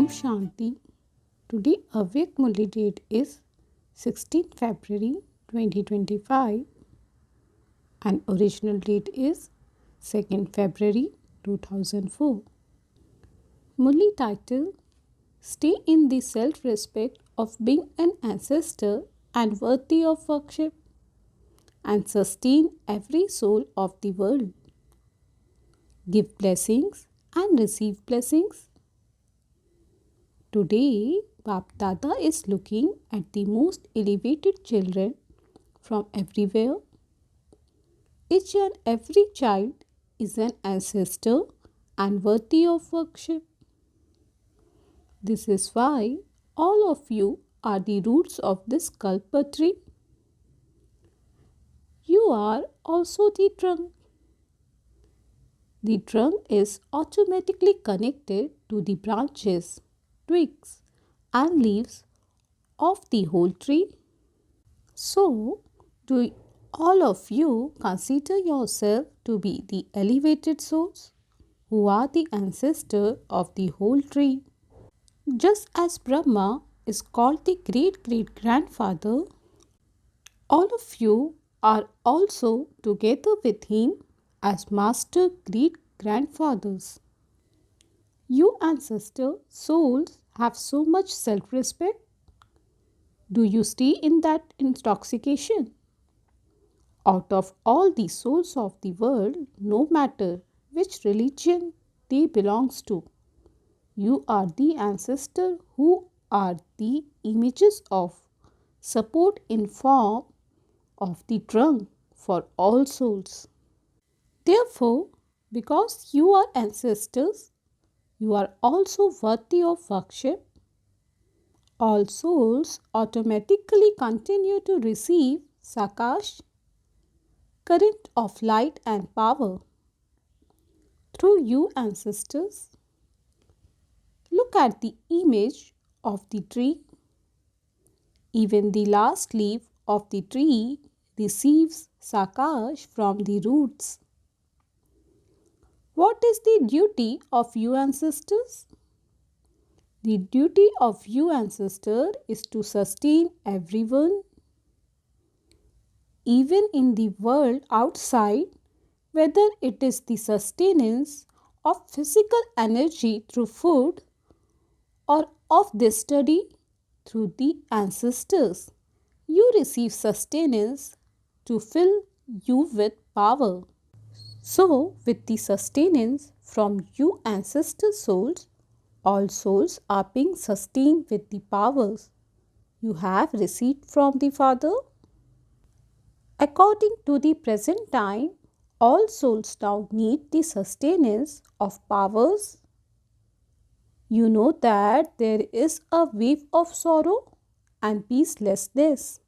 Shanti. Today awake Murli date is 16 February 2025 and original date is 2nd February 2004. Murli title: Stay in the self-respect of being an ancestor and worthy of worship and sustain every soul of the world. Give blessings and receive blessings. Today, Bap Dada is looking at the most elevated children from everywhere. Each and every child is an ancestor and worthy of worship. This is why all of you are the roots of this kalpa tree. You are also the trunk. The trunk is automatically connected to the branches, twigs, and leaves of the whole tree. So, do all of you consider yourself to be the elevated souls who are the ancestor of the whole tree? Just as Brahma is called the great-great-grandfather, all of you are also together with him as master great-grandfathers. You ancestor souls have so much self-respect. Do you stay in that intoxication? Out of all the souls of the world, no matter which religion they belongs to, you are the ancestor who are the images of support in form of the trunk for all souls. Therefore, because you are ancestors, you are also worthy of worship. All souls automatically continue to receive Sakash, current of light and power, through you ancestors. Look at the image of the tree. Even the last leaf of the tree receives Sakash from the roots. What is the duty of you ancestors? The duty of you ancestor is to sustain everyone. Even in the world outside, whether it is the sustenance of physical energy through food or of this study through the ancestors, you receive sustenance to fill you with power. So, with the sustenance from you ancestor souls, all souls are being sustained with the powers you have received from the Father. According to the present time, all souls now need the sustenance of powers. You know that there is a wave of sorrow and peacelessness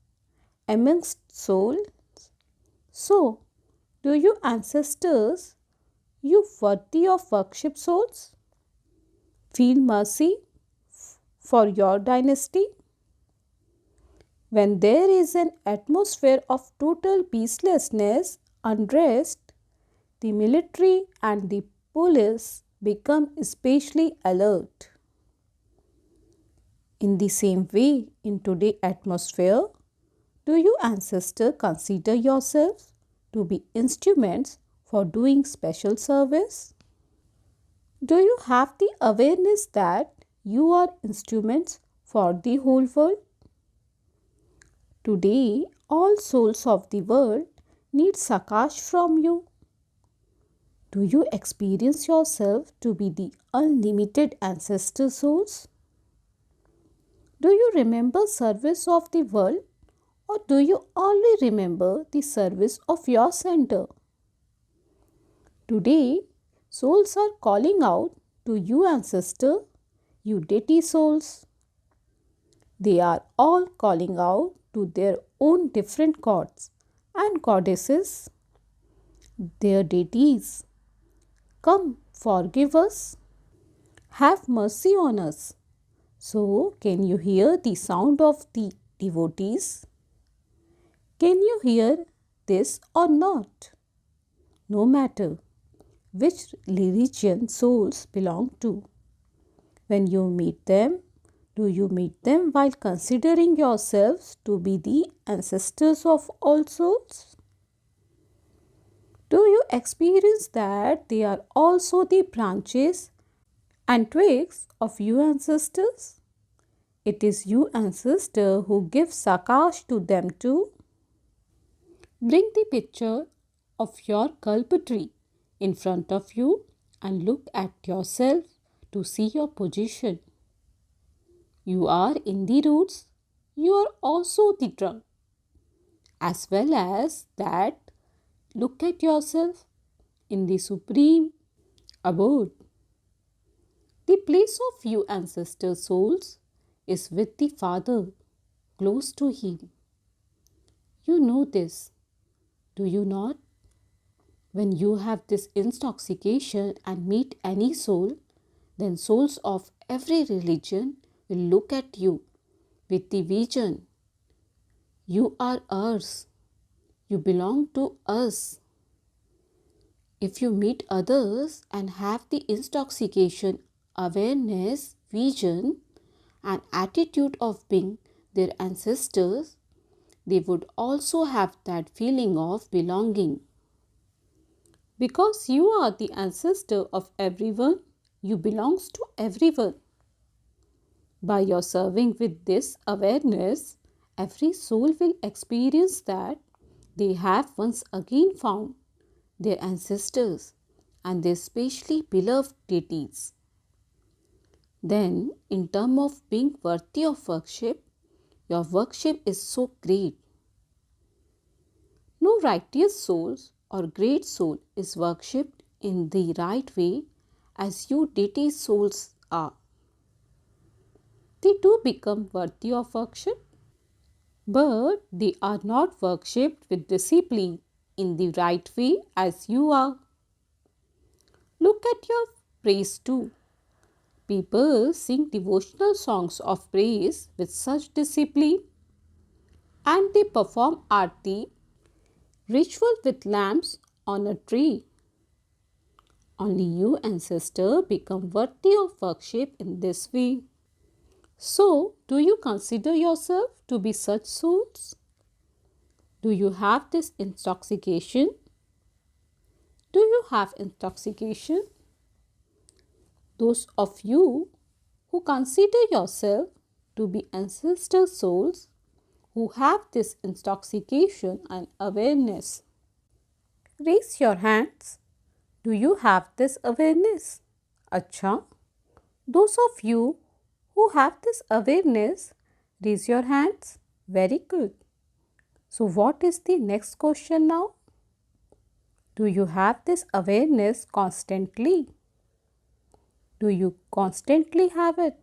amongst souls. So, do you ancestors, you worthy of worship souls, feel mercy for your dynasty? When there is an atmosphere of total peacelessness, unrest, the military and the police become especially alert. In the same way, in today's atmosphere, do you ancestors consider yourselves to be instruments for doing special service? Do you have the awareness that you are instruments for the whole world? Today, all souls of the world need Sakash from you. Do you experience yourself to be the unlimited ancestor souls? Do you remember service of the world, or do you only remember the service of your center? Today, souls are calling out to you ancestor, you deity souls. They are all calling out to their own different gods and goddesses, their deities. Come, forgive us. Have mercy on us. So, can you hear the sound of the devotees? Can you hear this or not? No matter which religion souls belong to, When you meet them, do you meet them while considering yourselves to be the ancestors of all souls? Do you experience that they are also the branches and twigs of you ancestors? It is you ancestor who gives Sakash to them too. Bring the picture of your Kalpa tree in front of you and look at yourself to see your position. You are in the roots, you are also the trunk. As well as that, look at yourself in the supreme abode. The place of you ancestor souls is with the Father, close to Him. You know this, do you not? When you have this intoxication and meet any soul, then souls of every religion will look at you with the vision. You are ours. You belong to us. If you meet others and have the intoxication, awareness, vision, and attitude of being their ancestors, they would also have that feeling of belonging. Because you are the ancestor of everyone, you belongs to everyone. By your serving with this awareness, every soul will experience that they have once again found their ancestors and their specially beloved deities. Then, in terms of being worthy of worship, your worship is so great. No righteous souls or great soul is worshipped in the right way as you deity souls are. They do become worthy of worship, but they are not worshipped with discipline in the right way as you are. Look at your praise too. People sing devotional songs of praise with such discipline and they perform arti ritual with lamps on a tree. Only you, ancestor, become worthy of worship in this way. So, do you consider yourself to be such souls? Do you have this intoxication? Do you have intoxication? Those of you who consider yourself to be ancestor souls who have this intoxication and awareness, raise your hands. Do you have this awareness? Acha, those of you who have this awareness, raise your hands. Very good. So, what is the next question now? Do you have this awareness constantly? Do you constantly have it?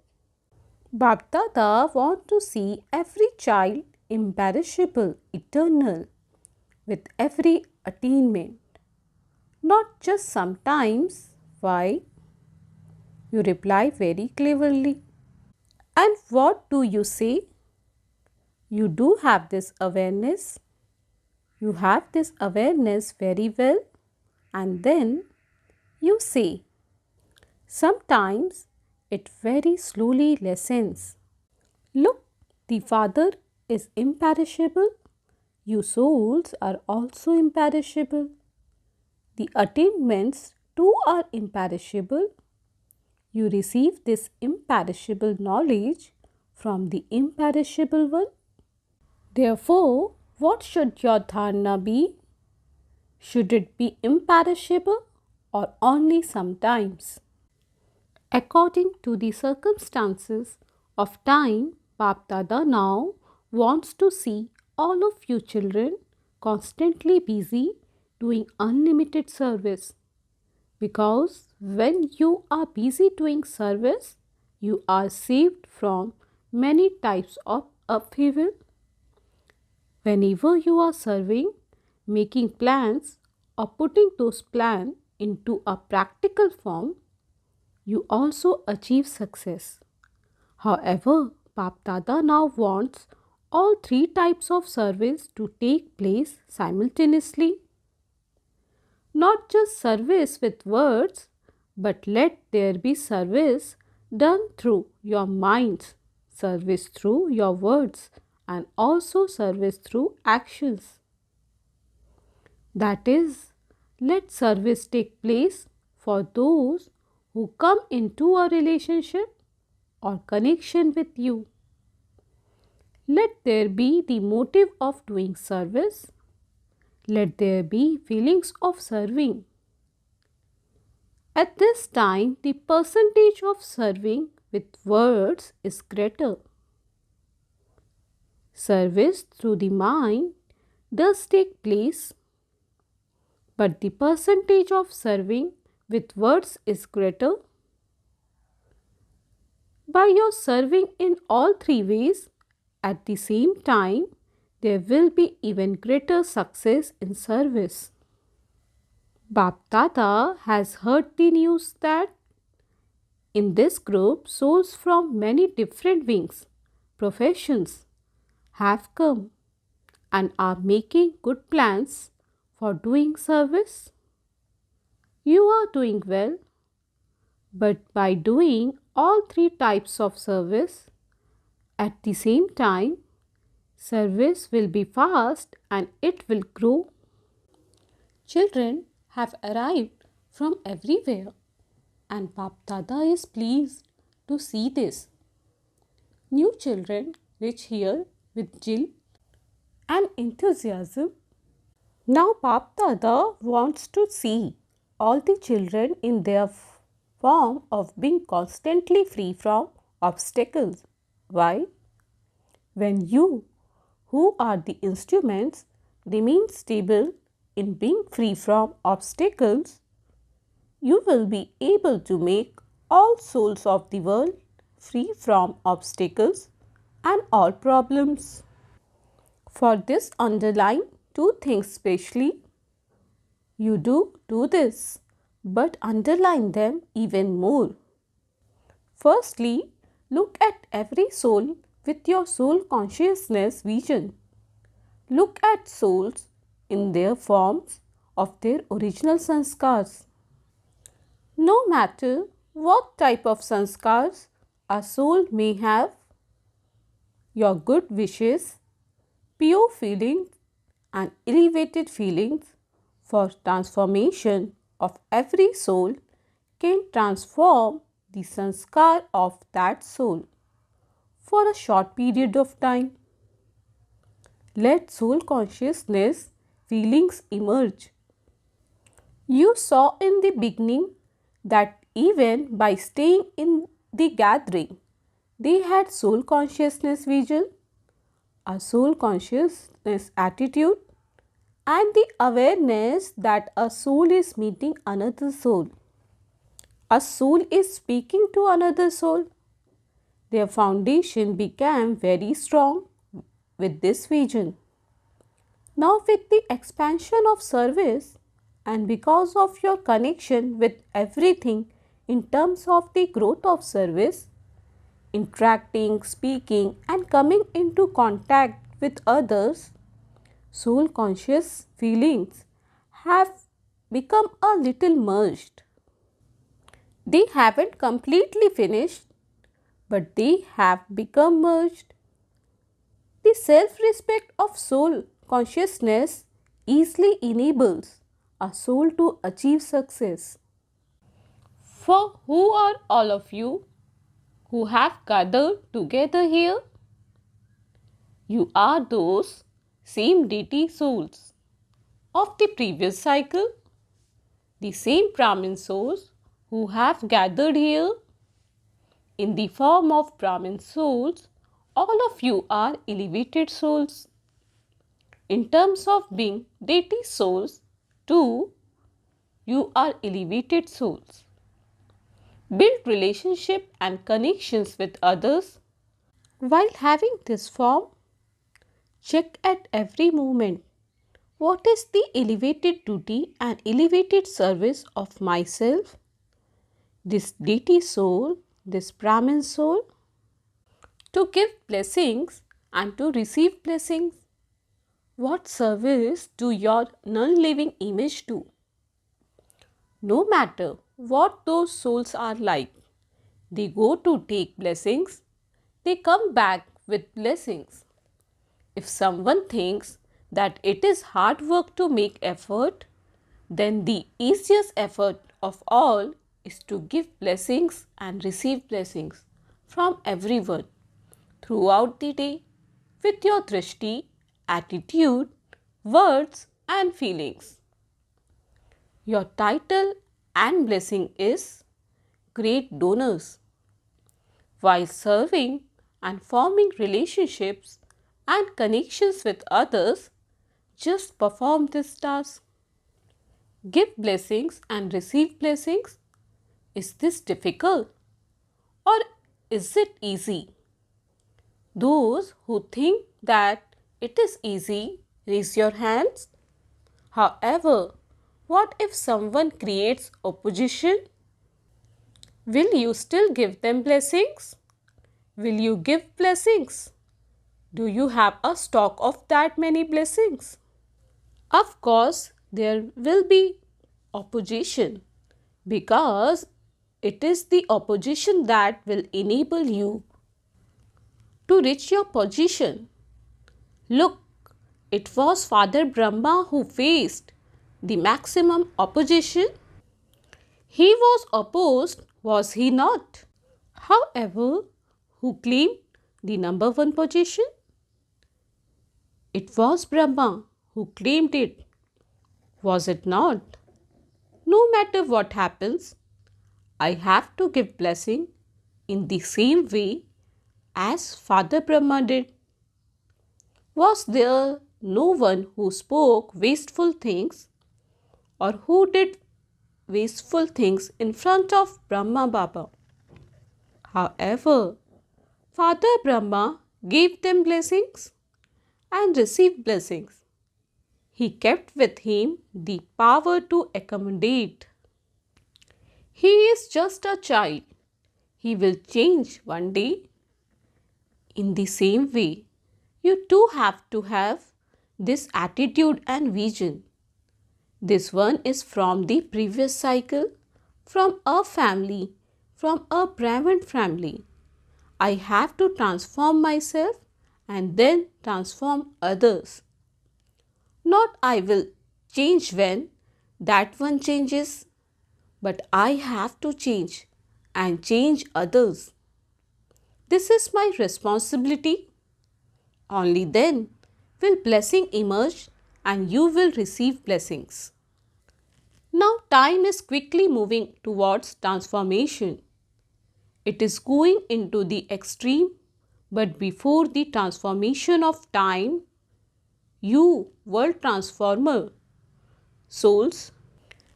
Bap Dada want to see every child imperishable, eternal, with every attainment. Not just sometimes. Why? You reply very cleverly. And what do you say? You do have this awareness. You have this awareness very well. And then you say, sometimes it very slowly lessens. Look, the Father is imperishable. You souls are also imperishable. The attainments too are imperishable. You receive this imperishable knowledge from the imperishable one. Therefore, what should your dharana be? Should it be imperishable or only sometimes? According to the circumstances of time, Bap Dada now wants to see all of you children constantly busy doing unlimited service. Because when you are busy doing service, you are saved from many types of upheaval. Whenever you are serving, making plans or putting those plans into a practical form, you also achieve success. However, Bap Dada now wants all three types of service to take place simultaneously. Not just service with words, but let there be service done through your minds, service through your words, and also service through actions. That is, let service take place for those who come into a relationship or connection with you. Let there be the motive of doing service. Let there be feelings of serving. At this time, the percentage of serving with words is greater. Service through the mind does take place, but the percentage of serving with words is greater. By your serving in all three ways at the same time, there will be even greater success in service. Bap Dada has heard the news that in this group, souls from many different wings, professions have come and are making good plans for doing service. You are doing well, but by doing all three types of service at the same time, service will be fast and it will grow. Children have arrived from everywhere and Bap Dada is pleased to see this. New children reach here with zeal and enthusiasm. Now Bap Dada wants to see all the children in their form of being constantly free from obstacles. Why? When you, who are the instruments, remain stable in being free from obstacles, you will be able to make all souls of the world free from obstacles and all problems. For this, underline two things specially. You do this, but underline them even more. Firstly, look at every soul with your soul consciousness vision. Look at souls in their forms of their original sanskars. No matter what type of sanskars a soul may have, your good wishes, pure feelings and elevated feelings for transformation of every soul can transform the sanskar of that soul for a short period of time. Let soul consciousness feelings emerge. You saw in the beginning that even by staying in the gathering, they had soul consciousness vision, a soul consciousness attitude, and the awareness that a soul is meeting another soul. A soul is speaking to another soul. Their foundation became very strong with this vision. Now, with the expansion of service and because of your connection with everything in terms of the growth of service, interacting, speaking, and coming into contact with others, soul conscious feelings have become a little merged. They haven't completely finished, but they have become merged. The self-respect of soul consciousness easily enables a soul to achieve success. For who are all of you who have gathered together here? You are those same deity souls of the previous cycle, the same Brahmin souls who have gathered here. In the form of Brahmin souls, all of you are elevated souls. In terms of being deity souls, too, you are elevated souls. Build relationship and connections with others. While having this form, check at every moment what is the elevated duty and elevated service of myself, this deity soul, this Brahmin soul, to give blessings and to receive blessings. What service do your non-living image do? No matter what those souls are like, They go to take blessings, they come back with blessings. If someone thinks that it is hard work to make effort, then the easiest effort of all is to give blessings and receive blessings from everyone throughout the day with your drishti, attitude, words and feelings. Your title and blessing is Great Donors. While serving and forming relationships and connections with others, just perform this task. Give blessings and receive blessings. Is this difficult or is it easy? Those who think that it is easy, raise your hands. However, what if someone creates opposition? Will you still give them blessings? Will you give blessings? Do you have a stock of that many blessings? Of course, there will be opposition because it is the opposition that will enable you to reach your position. Look, it was Father Brahma who faced the maximum opposition. He was opposed, was he not? However, who claimed the number one position? It was Brahma who claimed it, was it not? No matter what happens, I have to give blessing in the same way as Father Brahma did. Was there no one who spoke wasteful things or who did wasteful things in front of Brahma Baba? However, Father Brahma gave them blessings and received blessings. He kept with him the power to accommodate. He is just a child. He will change one day. In the same way, you too have to have this attitude and vision. This one is from the previous cycle, from a family, from a Brahmin family. I have to transform myself and then transform others. Not I will change when that one changes, but I have to change and change others. This is my responsibility. Only then will blessing emerge and you will receive blessings. Now time is quickly moving towards transformation. It is going into the extreme, but before the transformation of time, you, world transformer, souls,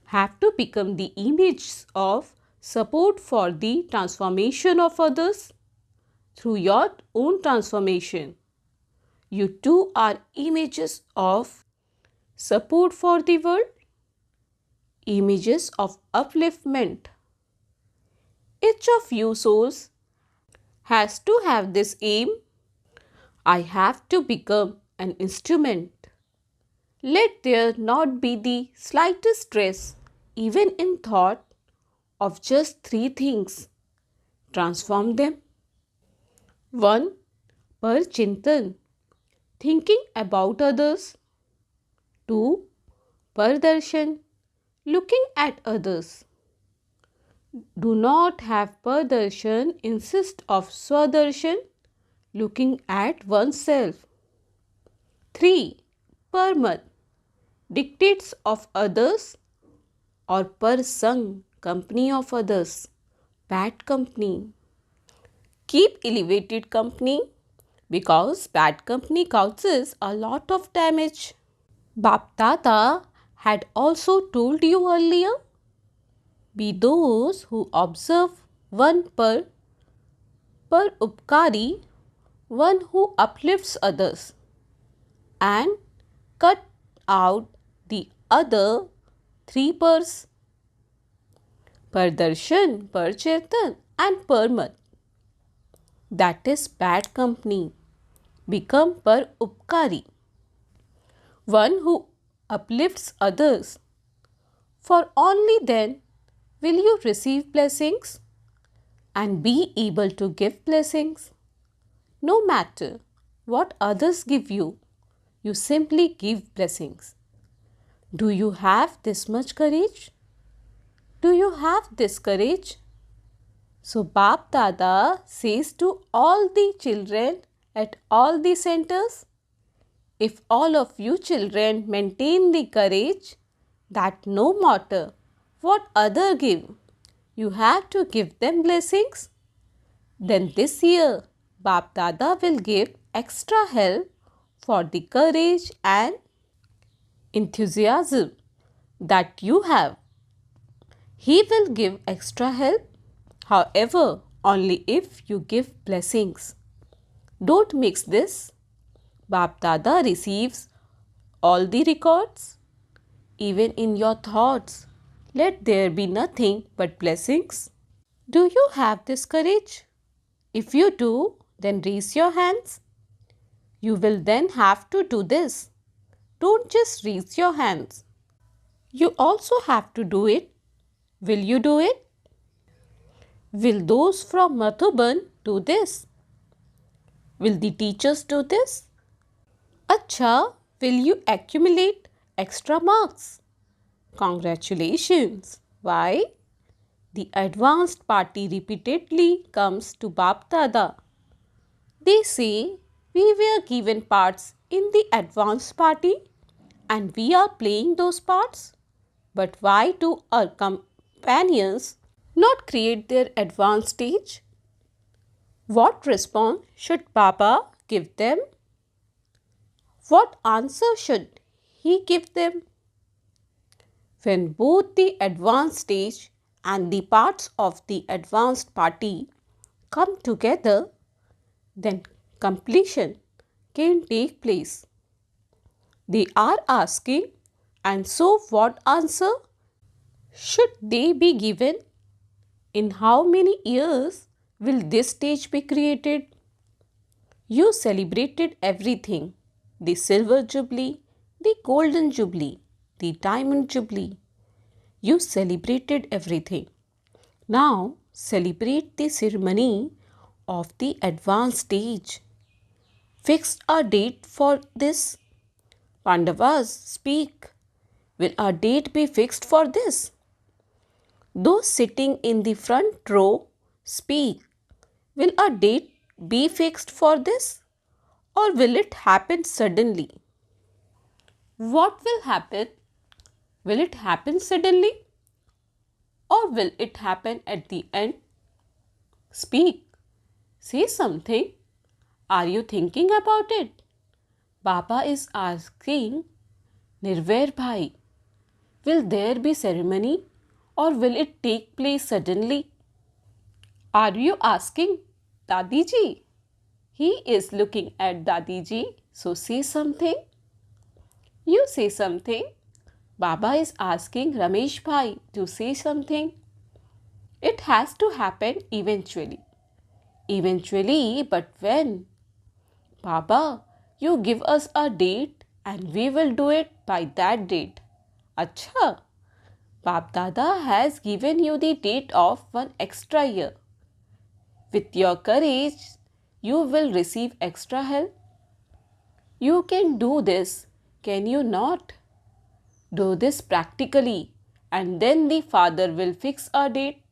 have to become the images of support for the transformation of others through your own transformation. You too are images of support for the world, images of upliftment. Each of you souls has to have this aim. I have to become an instrument. Let there not be the slightest stress, even in thought, of just three things. Transform them. 1. Per chintan, thinking about others. 2. Per darshan, looking at others. Do not have per darshan, insist of swadarshan, looking at oneself. 3. Per mat, dictates of others, or per sang, company of others, bad company. Keep elevated company because bad company causes a lot of damage. Bap Dada had also told you earlier, be those who observe one per upkari, one who uplifts others, and cut out the other three pers, per darshan, per chetan and per mat. That is bad company. Become per upkari, one who uplifts others, for only then will you receive blessings. and be able to give blessings. No matter what others give you, you simply give blessings. Do you have this much courage? Do you have this courage? So Bap Dada says to all the children at all the centers, if all of you children maintain the courage that no matter what other give, you have to give them blessings, then this year Bap Dada will give extra help for the courage and enthusiasm that you have. He will give extra help, however, only if you give blessings. Don't mix this. Bap Dada receives all the records, even in your thoughts. Let there be nothing but blessings. Do you have this courage? If you do, then raise your hands. You will then have to do this. Don't just raise your hands. You also have to do it. Will you do it? Will those from Madhuban do this? Will the teachers do this? Acha, will you accumulate extra marks? Congratulations! Why? The advanced party repeatedly comes to Bap Dada. They say we were given parts in the advanced party and we are playing those parts. But why do our companions not create their advanced stage? What response should Baba give them? What answer should he give them? When both the advanced stage and the parts of the advanced party come together, then completion can take place. They are asking, and so what answer should they be given? In how many years will this stage be created? You celebrated everything: the silver jubilee, the golden jubilee, the diamond jubilee. You celebrated everything. Now celebrate the ceremony of the advanced stage. Fixed a date for this. Pandavas, speak. Will a date be fixed for this? Those sitting in the front row, speak. Will a date be fixed for this, or will it happen suddenly? What will happen? Will it happen suddenly, or will it happen at the end? Speak. Say something. Are you thinking about it? Baba is asking, Nirvair Bhai, will there be ceremony or will it take place suddenly? Are you asking Dadi ji? He is looking at Dadi ji, so say something. You say something. Baba is asking Ramesh Bhai to say something. It has to happen eventually. Eventually, but when? Baba, you give us a date and we will do it by that date. Acha, Bap Dada has given you the date of one extra year. With your courage, you will receive extra help. You can do this, can you not? Do this practically and then the Father will fix a date.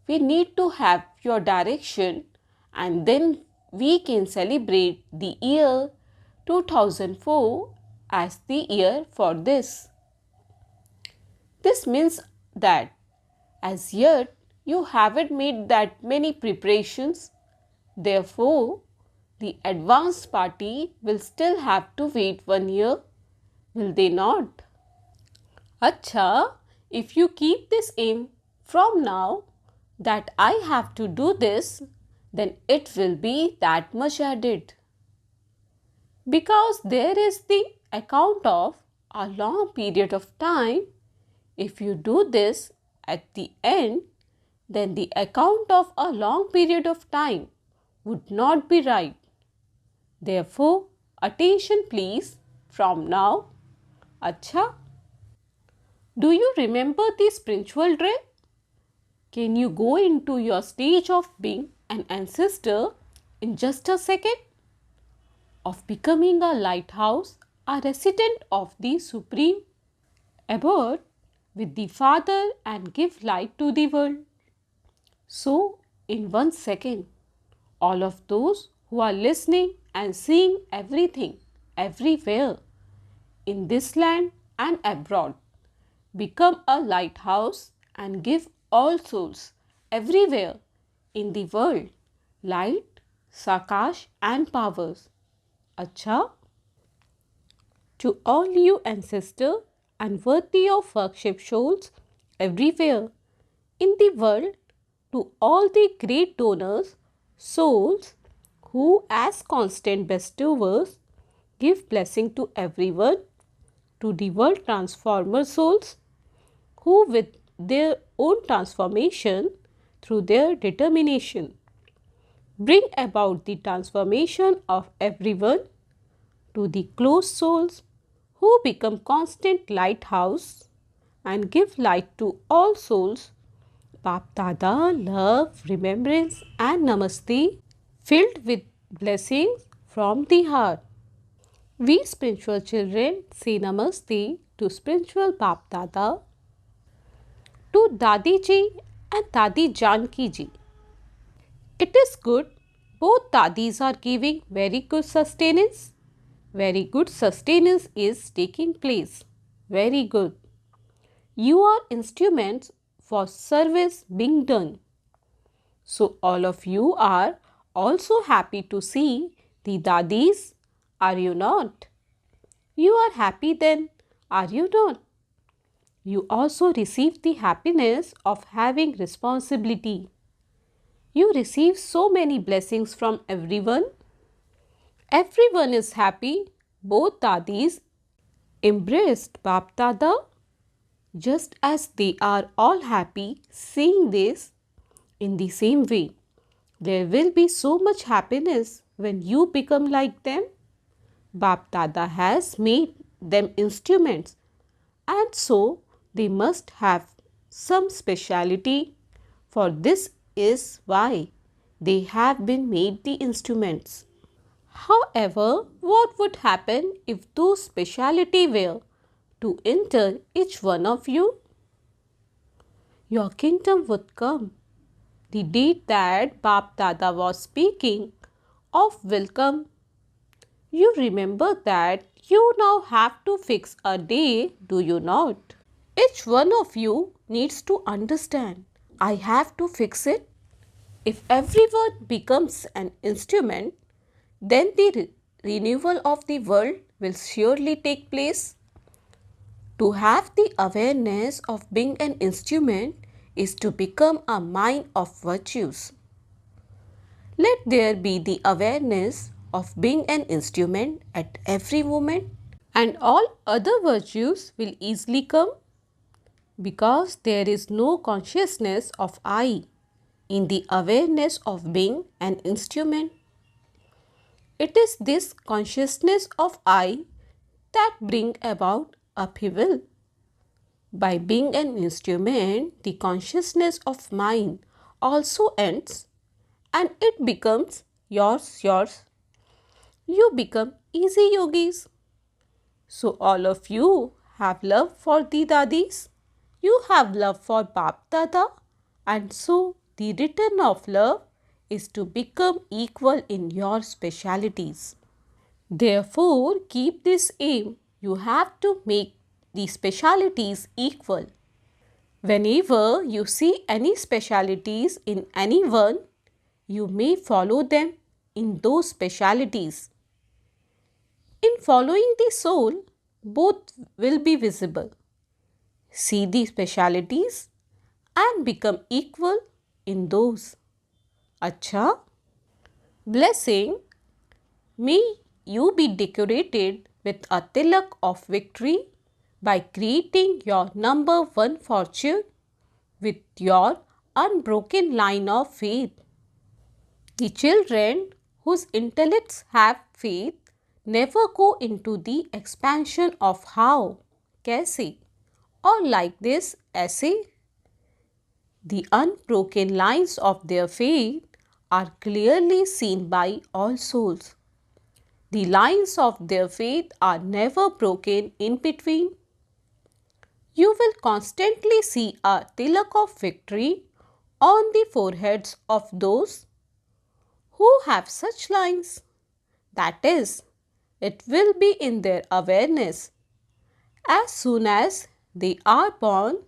We need to have your direction and then we can celebrate the year 2004 as the year for this. This means that as yet you haven't made that many preparations. Therefore, the advanced party will still have to wait 1 year, will they not? Acha, if you keep this aim from now that I have to do this, then it will be that much added. Because there is the account of a long period of time. If you do this at the end, then the account of a long period of time would not be right. Therefore, attention please from now. Acha, do you remember the spiritual drill? Can you go into your stage of being an ancestor in just a second? Of becoming a lighthouse, a resident of the Supreme abode with the Father and give light to the world. So, in 1 second, all of those who are listening and seeing everything, everywhere, in this land and abroad, become a lighthouse and give all souls everywhere in the world light, sakash and powers. Acha, to all you ancestor and worthy of worship souls everywhere in the world, to all the great donors, souls who as constant bestowers give blessing to everyone, to the world transformer souls who with their own transformation through their determination bring about the transformation of everyone, to the closed souls who become constant lighthouse and give light to all souls. Bap Dada, love, remembrance and namaste filled with blessings from the heart. We spiritual children say namaste to spiritual Bap Dada, to Dadi ji and Dadi Janki ji. It is good both Dadis are giving very good sustenance. Very good sustenance is taking place. Very good. You are instruments for service being done. So all of you are also happy to see the Dadis, are you not? You are happy then, are you not? You also receive the happiness of having responsibility. You receive so many blessings from everyone. Everyone is happy. Both Dadis embraced Bap Dada just as they are all happy seeing this. In the same way, there will be so much happiness when you become like them. Bap Dada has made them instruments and so they must have some speciality, for this is why they have been made the instruments. However, what would happen if those speciality were to enter each one of you? Your kingdom would come. The date that Bap Dada was speaking of will come. You remember that you now have to fix a day, do you not? Each one of you needs to understand, I have to fix it. If everyone becomes an instrument, then the renewal of the world will surely take place. To have the awareness of being an instrument is to become a mine of virtues. Let there be the awareness of being an instrument at every moment, and all other virtues will easily come because there is no consciousness of I in the awareness of being an instrument. It is this consciousness of I that bring about upheaval. By being an instrument, the consciousness of mind also ends and it becomes yours. You become easy yogis. So all of you have love for the Dadis. You have love for Bap Dada, and so the return of love is to become equal in your specialities. Therefore, keep this aim. You have to make the specialities equal. Whenever you see any specialities in anyone, you may follow them in those specialities. In following the soul, both will be visible. See the specialities and become equal in those. Acha, blessing, may you be decorated with a tilak of victory by creating your number one fortune with your unbroken line of faith. The children whose intellects have faith never go into the expansion of how, kaise, or like this essay. The unbroken lines of their faith are clearly seen by all souls. The lines of their faith are never broken in between. You will constantly see a tilak of victory on the foreheads of those who have such lines. That is, it will be in their awareness. As soon as they are born,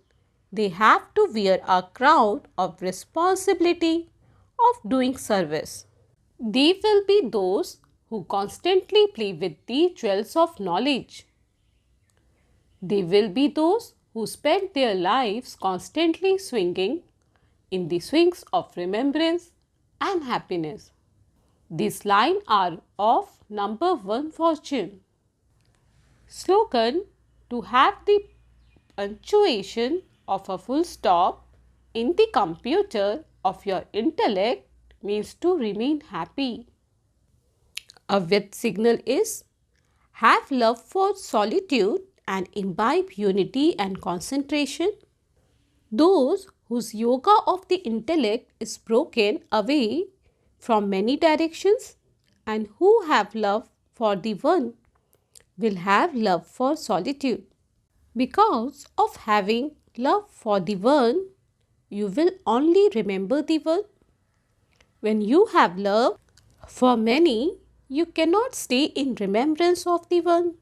they have to wear a crown of responsibility of doing service. They will be those who constantly play with the jewels of knowledge. They will be those who spend their lives constantly swinging in the swings of remembrance and happiness. These lines are of number one fortune. Slogan: to have the punctuation of a full stop in the computer of your intellect means to remain happy. A Vyat signal is: have love for solitude and imbibe unity and concentration. Those whose yoga of the intellect is broken away from many directions and who have love for the one will have love for solitude. Because of having love for the one, you will only remember the one. When you have love for many, you cannot stay in remembrance of the one.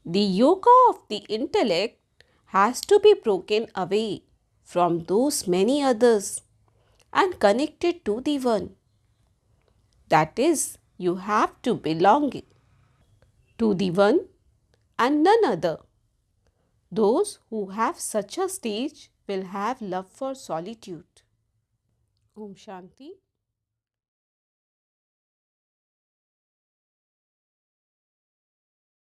The yoga of the intellect has to be broken away from those many others and connected to the one. That is, you have to belong to the one and none other. Those who have such a stage will have love for solitude. Om Shanti.